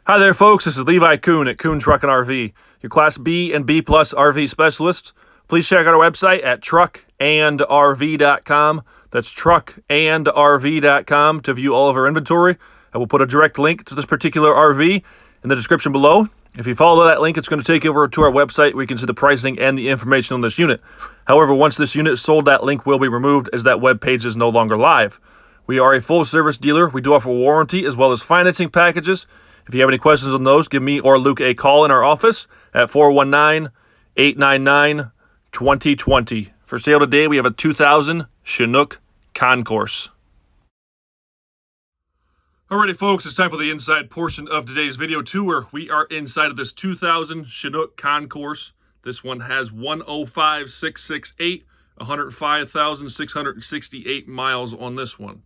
Hi there, folks. This is Levi Kuhn at Kuhn Truck and RV, your Class B and B Plus RV specialist. Please check out our website at truckandrv.com. That's truckandrv.com to view all of our inventory. I will put a direct link to this particular RV in the description below. If you follow that link, it's going to take you over to our website where you can see the pricing and the information on this unit. However, once this unit is sold, that link will be removed as that web page is no longer live. We are a full-service dealer. We do offer warranty as well as financing packages. If you have any questions on those, give me or Luke a call in our office at 419-899-2020. For sale today, we have a 2000 Chinook Concourse. Alrighty, folks, it's time for the inside portion of today's video tour. We are inside of this 2000 Chinook Concourse. This one has 105,668, 105,668 miles on this one.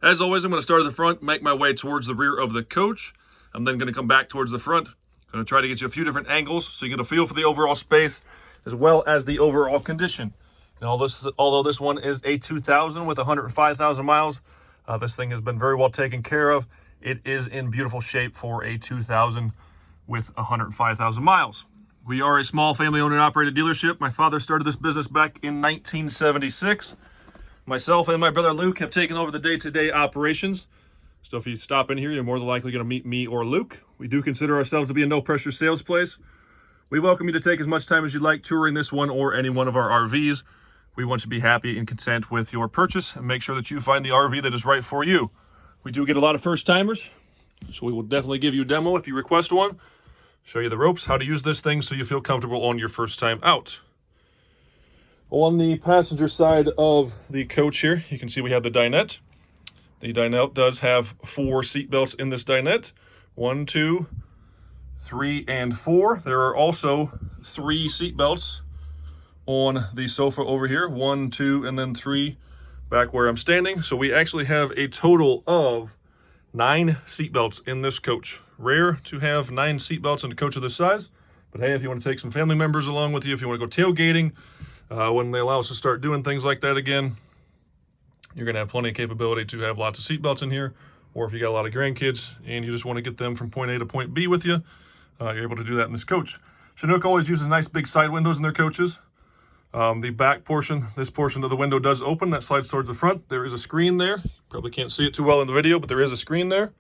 As always, I'm going to start at the front, make my way towards the rear of the coach. I'm then going to come back towards the front. Going to try to get you a few different angles so you get a feel for the overall space as well as the overall condition. And although this one is a 2000 with 105,000 miles, this thing has been very well taken care of. It is in beautiful shape for a 2000 with 105,000 miles. We are a small family-owned and operated dealership. My father started this business back in 1976. Myself and my brother Luke have taken over the day-to-day operations. So if you stop in here, you're more than likely going to meet me or Luke. We do consider ourselves to be a no-pressure sales place. We welcome you to take as much time as you'd like touring this one or any one of our RVs. We want you to be happy and content with your purchase and make sure that you find the RV that is right for you. We do get a lot of first-timers, so we will definitely give you a demo if you request one. Show you the ropes, how to use this thing so you feel comfortable on your first time out. On the passenger side of the coach here, you can see we have the dinette. The dinette does have 4 seat belts in this dinette. 1, 2, 3, and 4. There are also 3 seat belts on the sofa over here. 1, 2, and then 3 back where I'm standing. So we actually have a total of 9 seat belts in this coach. Rare to have 9 seat belts in a coach of this size. But hey, if you want to take some family members along with you, if you want to go tailgating, when they allow us to start doing things like that again, you're going to have plenty of capability to have lots of seat belts in here. Or if you got a lot of grandkids and you just want to get them from point A to point B with you, you're able to do that in this coach. Chinook always uses nice big side windows in their coaches. The back portion, this portion of the window does open. That slides towards the front. There is a screen there. Probably can't see it too well in the video, but there is a screen there.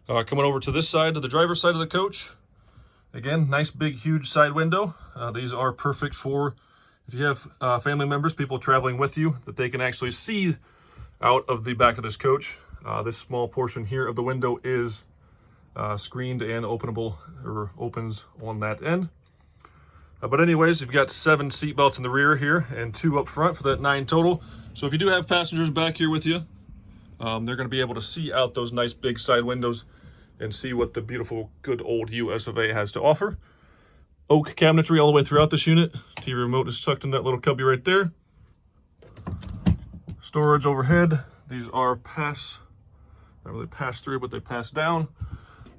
Coming over to this side, to the driver's side of the coach. Again, nice big huge side window. These are perfect for if you have family members, people traveling with you, that they can actually see out of the back of this coach. This small portion here of the window is screened and openable, or opens on that end. But anyways, you've got 7 seat belts in the rear here and 2 up front for that 9 total. So if you do have passengers back here with you, they're going to be able to see out those nice big side windows and see what the beautiful, good old US of A has to offer. Oak cabinetry all the way throughout this unit. TV remote is tucked in that little cubby right there. Storage overhead. These are not really pass through, but they pass down.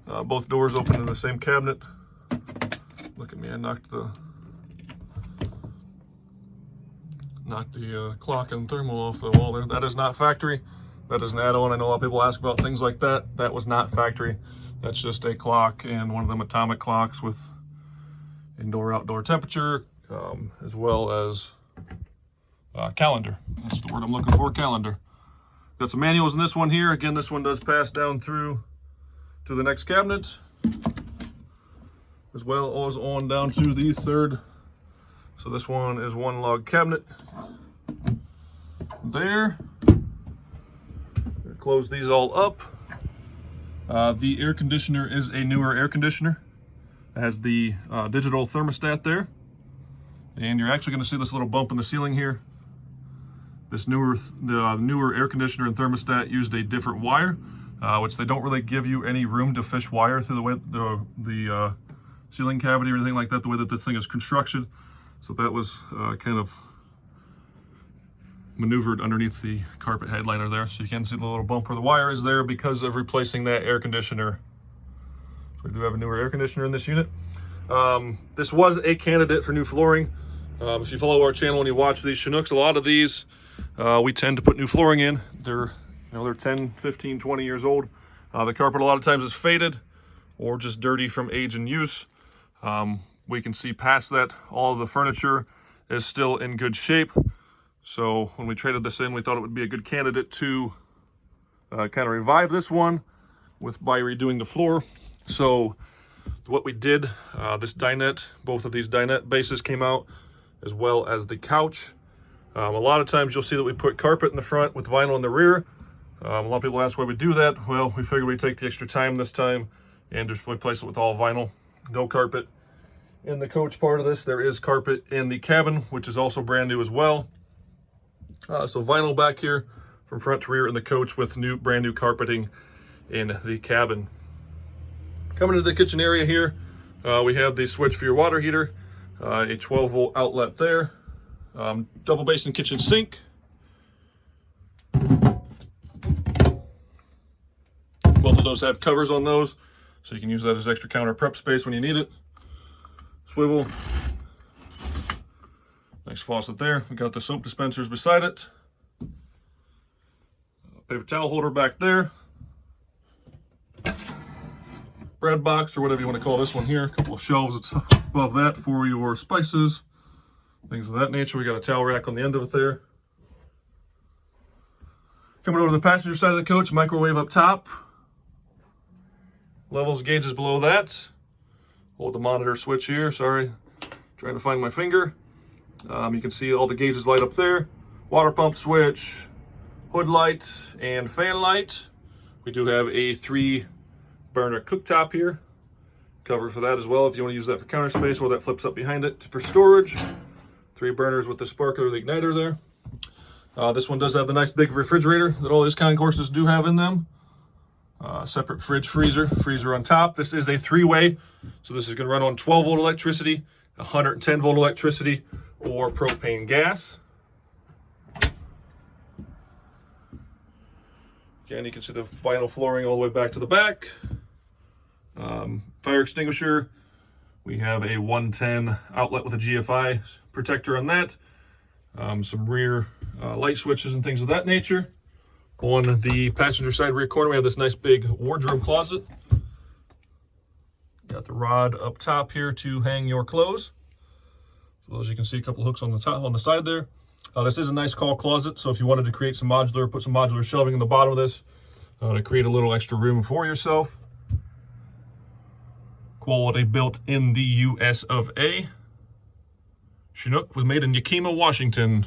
Both doors open in the same cabinet. Look at me, I knocked the clock and thermal off the wall there. That is not factory. That is an add-on. I know a lot of people ask about things like that. That was not factory. That's just a clock and one of them atomic clocks with indoor-outdoor temperature, as well as calendar. That's the word I'm looking for, calendar. Got some manuals in this one here. Again, this one does pass down through to the next cabinet, as well as on down to the third. So this one is one log cabinet. There. Close these all up. The air conditioner is a newer air conditioner. It has the digital thermostat there. And you're actually going to see this little bump in the ceiling here. This newer air conditioner and thermostat used a different wire, which they don't really give you any room to fish wire through the way the ceiling cavity or anything like that, the way that this thing is constructed. So that was kind of maneuvered underneath the carpet headliner there. So you can see the little bump where the wire is there because of replacing that air conditioner. So we do have a newer air conditioner in this unit. This was a candidate for new flooring. If you follow our channel and you watch these Chinooks, a lot of these we tend to put new flooring in. They're 10, 15, 20 years old. The carpet a lot of times is faded, or just dirty from age and use. We can see past that, all of the furniture is still in good shape. So when we traded this in, we thought it would be a good candidate to kind of revive this one by redoing the floor. So what we did, this dinette, both of these dinette bases came out, as well as the couch. A lot of times you'll see that we put carpet in the front with vinyl in the rear. A lot of people ask why we do that. Well, we figured we'd take the extra time this time and just replace it with all vinyl, no carpet. In the coach part of this, there is carpet in the cabin, which is also brand new as well. So vinyl back here from front to rear in the coach with brand new carpeting in the cabin. Coming to the kitchen area here, we have the switch for your water heater, a 12-volt outlet there, double basin kitchen sink. Both of those have covers on those, so you can use that as extra counter prep space when you need it. Swivel. Nice faucet there. We got the soap dispensers beside it. Paper towel holder back there. Bread box, or whatever you want to call this one here. A couple of shelves above that for your spices, things of that nature. We got a towel rack on the end of it there. Coming over to the passenger side of the coach, microwave up top. Levels gauges below that. Hold the monitor switch here, sorry. Trying to find my finger. You can see all the gauges light up there. Water pump switch, hood light, and fan light. We do have a 3-burner cooktop here. Cover for that as well if you want to use that for counter space, or that flips up behind it for storage. 3 burners with the sparkler, the igniter there. This one does have the nice big refrigerator that all these concourses do have in them. Separate fridge, freezer on top. This is a 3-way, so this is going to run on 12-volt electricity, 110-volt electricity, or propane gas. Again, you can see the vinyl flooring all the way back to the back. Fire extinguisher. We have a 110 outlet with a GFI protector on that. Some rear light switches and things of that nature. On the passenger side rear corner, we have this nice big wardrobe closet. Got the rod up top here to hang your clothes. So as you can see, a couple hooks on the top, on the side there. This is a nice call closet, so if you wanted to create some put some modular shelving in the bottom of this to create a little extra room for yourself. Quality built in the US of A. Chinook was made in Yakima, Washington.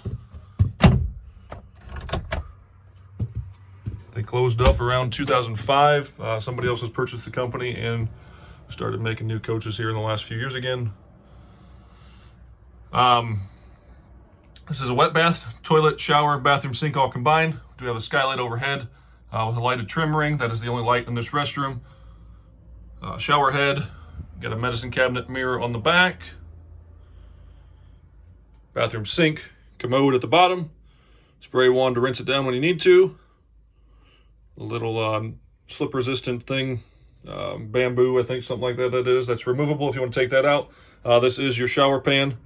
They closed up around 2005. Somebody else has purchased the company and started making new coaches here in the last few years again. This is a wet bath, toilet, shower, bathroom, sink all combined. We do have a skylight overhead with a lighted trim ring. That is the only light in this restroom. Shower head, got a medicine cabinet mirror on the back. Bathroom sink, commode at the bottom. Spray wand to rinse it down when you need to. A little slip resistant thing, bamboo, I think, something like that is. That's removable if you want to take that out. This is your shower pan.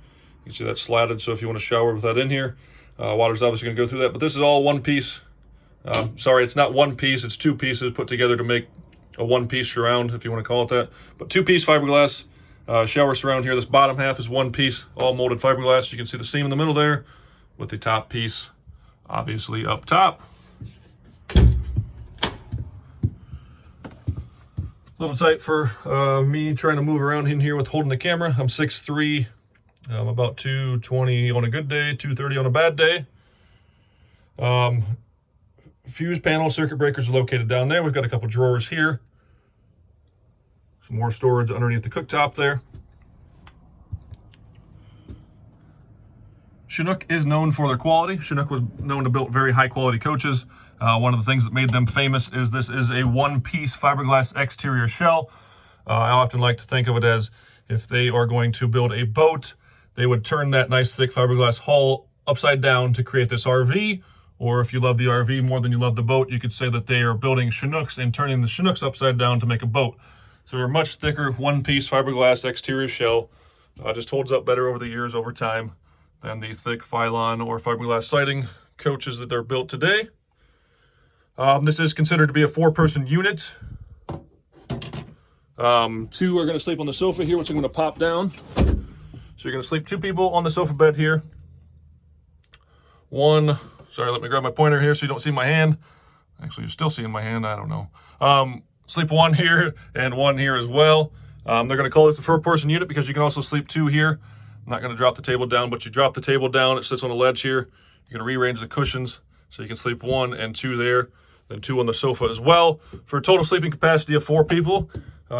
You can see that's slatted, so if you want to shower with that in here, water's obviously going to go through that. But this is all one piece. Sorry, it's not one piece. It's 2 pieces put together to make a one-piece surround, if you want to call it that. But 2-piece fiberglass shower surround here. This bottom half is 1 piece, all molded fiberglass. You can see the seam in the middle there with the top piece obviously up top. A little tight for me trying to move around in here with holding the camera. I'm 6'3", about 220 on a good day, 230 on a bad day. Fuse panel circuit breakers are located down there. We've got a couple drawers here. Some more storage underneath the cooktop there. Chinook is known for their quality. Chinook was known to build very high quality coaches. One of the things that made them famous is this is a 1-piece fiberglass exterior shell. I often like to think of it as if they are going to build a boat, they would turn that nice thick fiberglass hull upside down to create this RV. Or if you love the RV more than you love the boat, you could say that they are building Chinooks and turning the Chinooks upside down to make a boat. So they're a much thicker 1-piece fiberglass exterior shell. Just holds up better over the years, over time, than the thick Phylon or fiberglass siding coaches that they're built today. This is considered to be a 4-person unit. Two are going to sleep on the sofa here, which I'm going to pop down. So you're going to sleep 2 people on the sofa bed here. One, sorry, let me grab my pointer here so you don't see my hand. Actually, you're still seeing my hand, I don't know. Sleep 1 here and 1 here as well. They're going to call this a 4-person unit because you can also sleep 2 here. I'm not going to drop the table down, but you drop the table down, it sits on a ledge here. You're going to rearrange the cushions so you can sleep 1 and 2 there, then 2 on the sofa as well. For a total sleeping capacity of 4 people,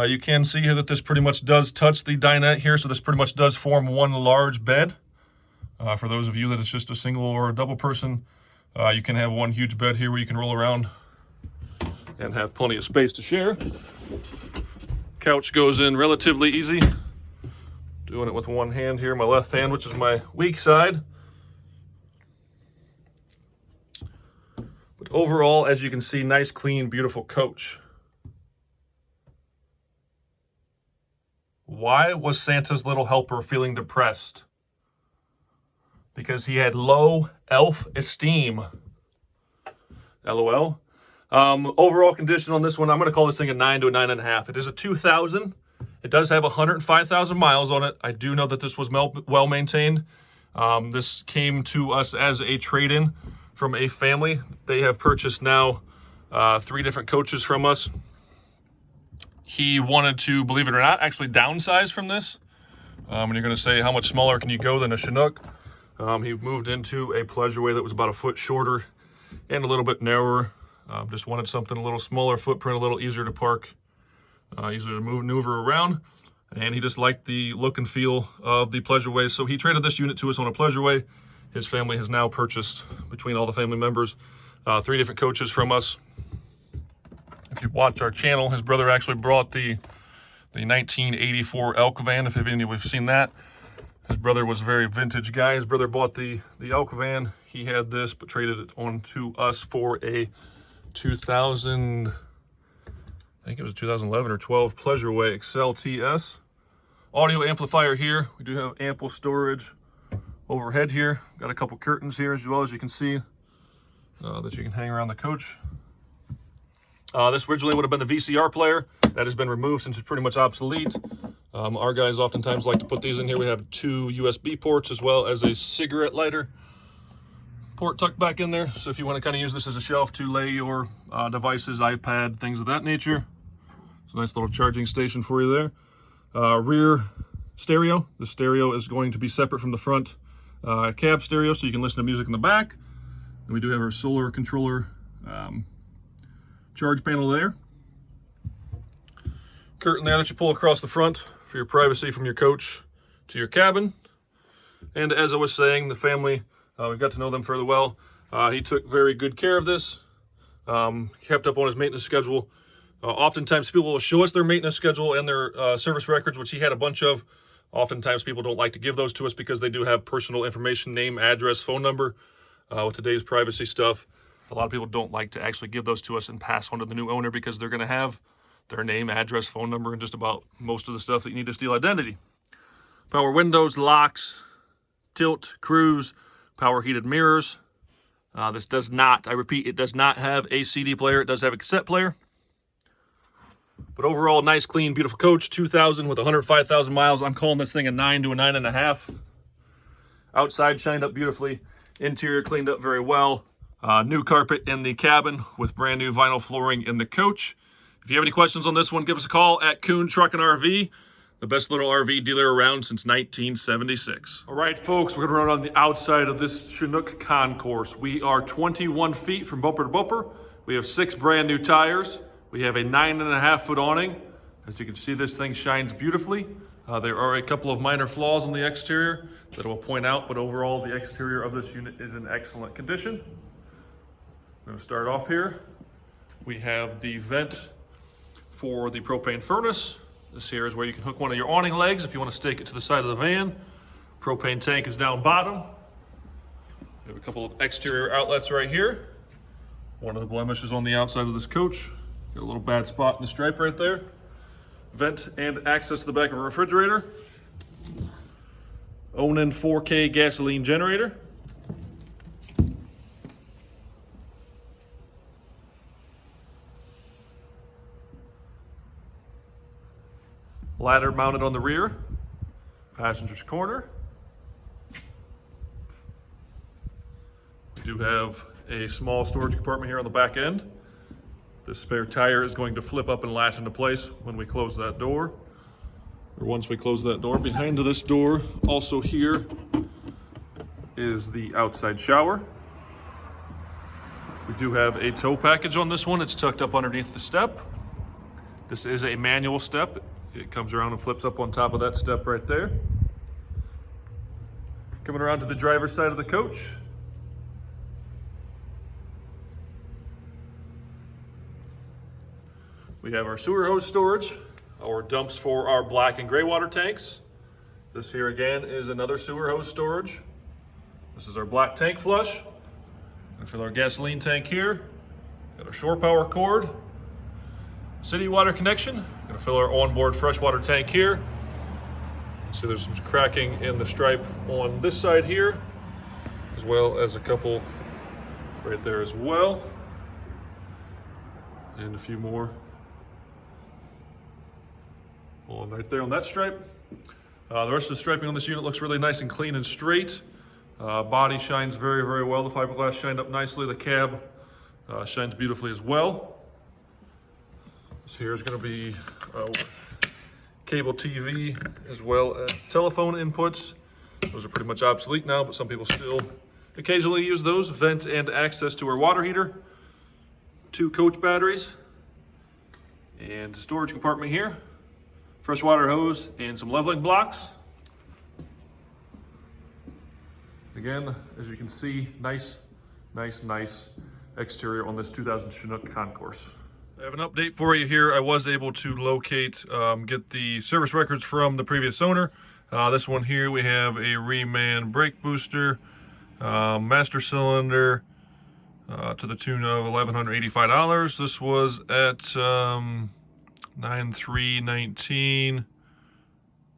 you can see here that this pretty much does touch the dinette here, so this pretty much does form one large bed. For those of you that it's just a single or a double person, you can have one huge bed here where you can roll around and have plenty of space to share. Couch goes in relatively easy. Doing it with one hand here, my left hand, which is my weak side. But overall, as you can see, nice, clean, beautiful coach. Why was Santa's little helper feeling depressed? Because he had low elf esteem. LOL. Overall condition on this one, I'm going to call this thing a 9 to a 9.5. It is a 2000. It does have 105,000 miles on it. I do know that this was well maintained. This came to us as a trade-in from a family. They have purchased now 3 different coaches from us. He wanted to, believe it or not, actually downsize from this. And you're going to say, how much smaller can you go than a Chinook? He moved into a Pleasureaway that was about a foot shorter and a little bit narrower. Just wanted something a little smaller footprint, a little easier to park, easier to maneuver around. And he just liked the look and feel of the Pleasureaway. So he traded this unit to us on a Pleasureaway. His family has now purchased, between all the family members, 3 different coaches from us. If you watch our channel, his brother actually brought the 1984 Elk van, if any of you have seen that. His brother was a very vintage guy. His brother bought the Elk van. He had this, but traded it on to us for a 2000, I think it was 2011 or 12 Pleasureaway Excel TS. Audio amplifier here. We do have ample storage overhead here. Got a couple curtains here as well, as you can see, that you can hang around the coach. This originally would have been the VCR player. That has been removed since it's pretty much obsolete. Our guys oftentimes like to put these in here. We have 2 USB ports as well as a cigarette lighter port tucked back in there. So if you want to kind of use this as a shelf to lay your devices, iPad, things of that nature. It's a nice little charging station for you there. Rear stereo. The stereo is going to be separate from the front cab stereo, so you can listen to music in the back. And we do have our solar controller charge panel there. Curtain there that you pull across the front for your privacy from your coach to your cabin. And as I was saying, the family, we got to know them fairly well. He took very good care of this. Kept up on his maintenance schedule. Oftentimes people will show us their maintenance schedule and their service records, which he had a bunch of. Oftentimes people don't like to give those to us because they do have personal information, name, address, phone number. With today's privacy stuff, a lot of people don't like to actually give those to us and pass on to the new owner because they're going to have their name, address, phone number, and just about most of the stuff that you need to steal identity. Power windows, locks, tilt, cruise, power heated mirrors. This does not, I repeat, it does not have a CD player. It does have a cassette player. But overall, nice, clean, beautiful coach, 2000 with 105,000 miles. I'm calling this thing a 9 to a 9.5. Outside shined up beautifully. Interior cleaned up very well. New carpet in the cabin with brand new vinyl flooring in the coach. If you have any questions on this one, give us a call at Kuhn Truck and RV, the best little RV dealer around since 1976. All right, folks, we're going to run on the outside of this Chinook Concourse. We are 21 feet from bumper to bumper. We have 6 brand new tires. We have a 9.5-foot awning. As you can see, this thing shines beautifully. There are a couple of minor flaws on the exterior that I will point out, but overall, the exterior of this unit is in excellent condition. I'm going to start off here. We have the vent for the propane furnace. This here is where you can hook one of your awning legs if you want to stake it to the side of the van. Propane tank is down bottom. We have a couple of exterior outlets right here. One of the blemishes on the outside of this coach. Got a little bad spot in the stripe right there. Vent and access to the back of a refrigerator. Onan 4K gasoline generator. Ladder mounted on the rear. Passenger's corner. We do have a small storage compartment here on the back end. This spare tire is going to flip up and latch into place when we close that door, or once we close that door. Behind this door, also here, is the outside shower. We do have a tow package on this one. It's tucked up underneath the step. This is a manual step. It comes around and flips up on top of that step right there. Coming around to the driver's side of the coach. We have our sewer hose storage, our dumps for our black and gray water tanks. This here again is another sewer hose storage. This is our black tank flush. And fill our gasoline tank here. Got our shore power cord. City water connection. Gonna fill our onboard freshwater tank here. See there's some cracking in the stripe on this side here, as well as a couple right there as well. And a few more on right there on that stripe. The rest of the striping on this unit looks really nice and clean and straight. Body shines very, very well. The fiberglass shined up nicely. The cab shines beautifully as well. So here's going to be cable TV as well as telephone inputs. Those are pretty much obsolete now, but some people still occasionally use those. Vent and access to our water heater. 2 coach batteries. And storage compartment here. Freshwater hose and some leveling blocks. Again, as you can see, nice exterior on this 2000 Chinook Concourse. I have an update for you here. I was able to locate, get the service records from the previous owner. This one here, we have a reman brake booster, master cylinder, to the tune of $1,185. This was at 9/3/19,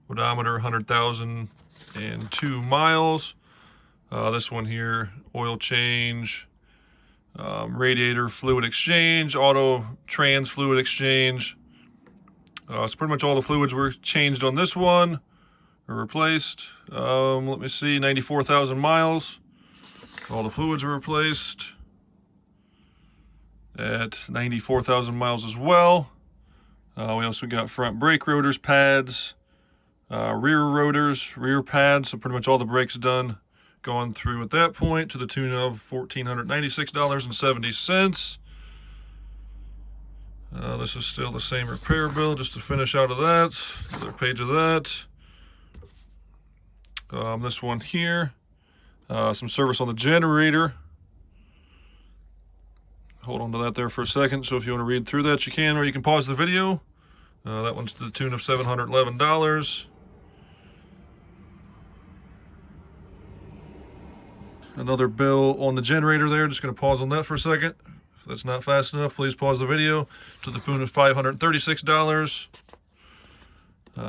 odometer 100,002 miles. This one here, oil change, radiator fluid exchange, auto trans fluid exchange. So pretty much all the fluids were changed on this one, or replaced. Let me see, 94,000 miles. All the fluids were replaced at 94,000 miles as well. We also got front brake rotors, pads, rear rotors, rear pads, so pretty much all the brakes done, gone through at that point to the tune of $1,496.70. This is still the same repair bill, just to finish out of that, another page of that. This one here, some service on the generator. Hold on to that there for a second, so if you want to read through that you can, or you can pause the video. That one's to the tune of $711. Another bill on the generator there, just going to pause on that for a second. If that's not fast enough, please pause the video, to the tune of $536.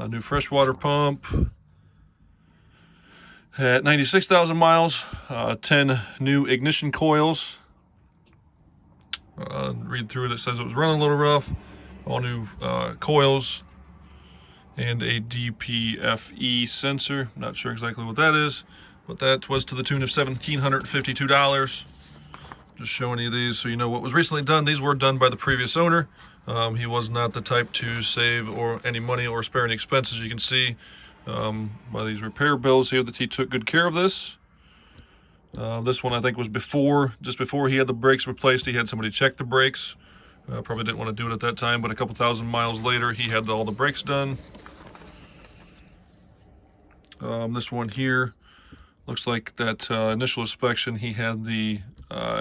New freshwater pump at 96,000 miles, 10 new ignition coils. Read through it, it says it was running a little rough. All new coils and a DPFE sensor. Not sure exactly what that is, but that was to the tune of $1,752. Just showing you these so you know what was recently done. These were done by the previous owner. He was not the type to save or any money or spare any expenses. You can see by these repair bills here that he took good care of this. This one I think was just before he had the brakes replaced. He had somebody check the brakes. Probably didn't want to do it at that time, but a couple thousand miles later he had all the brakes done. This one here looks like that initial inspection he had the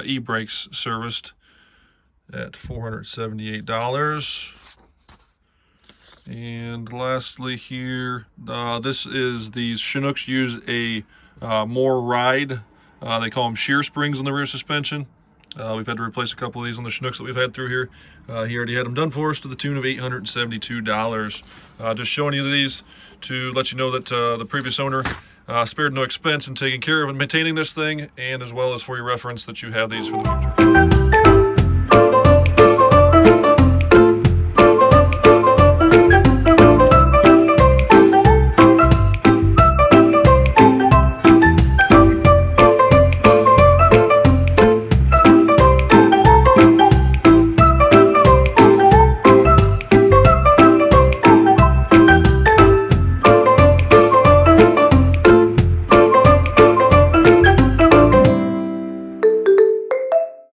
e-brakes serviced at $478. And lastly here, this is these Chinooks use a more ride. They call them shear springs on the rear suspension. We've had to replace a couple of these on the Chinooks that we've had through here. He already had them done for us to the tune of $872. Just showing you these to let you know that the previous owner spared no expense in taking care of and maintaining this thing, and as well as for your reference that you have these for the future.